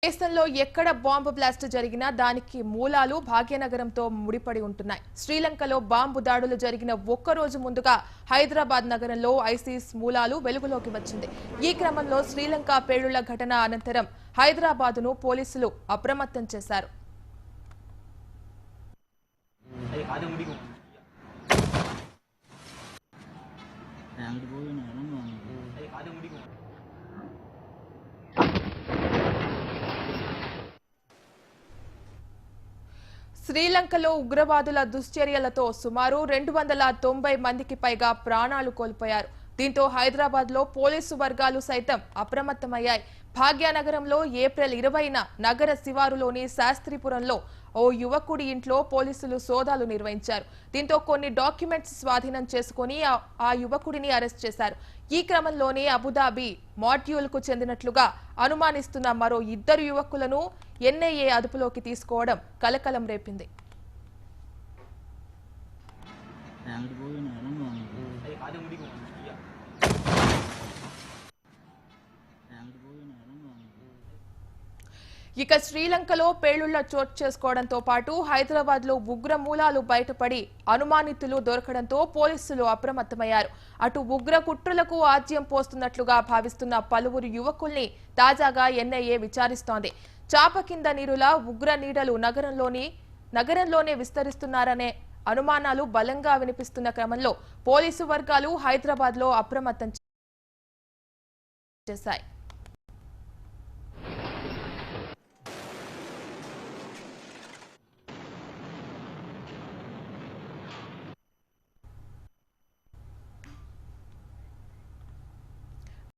దేశంలో ఎక్కడ bomb blast జరిగినా దానికి మూలాలు భాగ్యనగరంతో ముడిపడి ఉంటున్నాయి. శ్రీలంకలో బాంబు దాడులు జరిగిన ఒక్క రోజు ముందుగా హైదరాబాద్ నగరంలో ఐసిస్ మూలాలు వెలుగులోకి వచ్చింది. ఈ క్రమంలో శ్రీలంక పేలుళ్ల ఘటన అనంతరం హైదరాబాద్ను పోలీసులు అప్రమత్తం చేశారు. శ్రీలంకలో ఉగ్రవాదుల దుశ్చర్యలతో సుమారు 290 మందికి పైగా ప్రాణాలు కోల్పోయారు. దీంతో హైదరాబాద్ లో పోలీసు వర్గాలు సైతం అప్రమత్తమయ్యాయి. భాగ్యనగరంలో ఏప్రిల్ 20న నగర శివారులోని శాస్త్రీపురంలో ఓ యువకుడి ఇంట్లో పోలీసులు సోదాలు నిర్వహించారు. దీంతో కొన్ని డాక్యుమెంట్స్ స్వాధీనం చేసుకుని ఆ యువకుడిని అరెస్ట్ చేశారు. ఈ క్రమంలోనే అబుదాబి మాడ్యూల్ కు చెందినట్లుగా అనుమానిస్తున్న మరో 2 యువకులను ఎన్ఐఏ అదుపులోకి తీసుకోవడం కలకలం రేపింది. ఇక శ్రీలంకలో పేలుళ్ల చోటు చేసుకోవడంతో పాటు హైదరాబాద్ లో ఉగ్ర మూలాలు బయటపడి అనుమానితులు దొరకడంతో పోలీసులు అప్రమత్తమయ్యారు. అటు ఉగ్ర కుట్రలకు ఆజ్యం పోస్తున్నట్లుగా భావిస్తున్న పలువురు యువకుల్ని తాజాగా ఎన్ఐఏ విచారిస్తోంది. చాప కింద నీరులా ఉగ్ర నీడలు నగరంలోనే విస్తరిస్తున్నారనే అనుమానాలు బలంగా వినిపిస్తున్న క్రమంలో పోలీసు వర్గాలు హైదరాబాద్ లో అప్రమత్తం చేశాయి.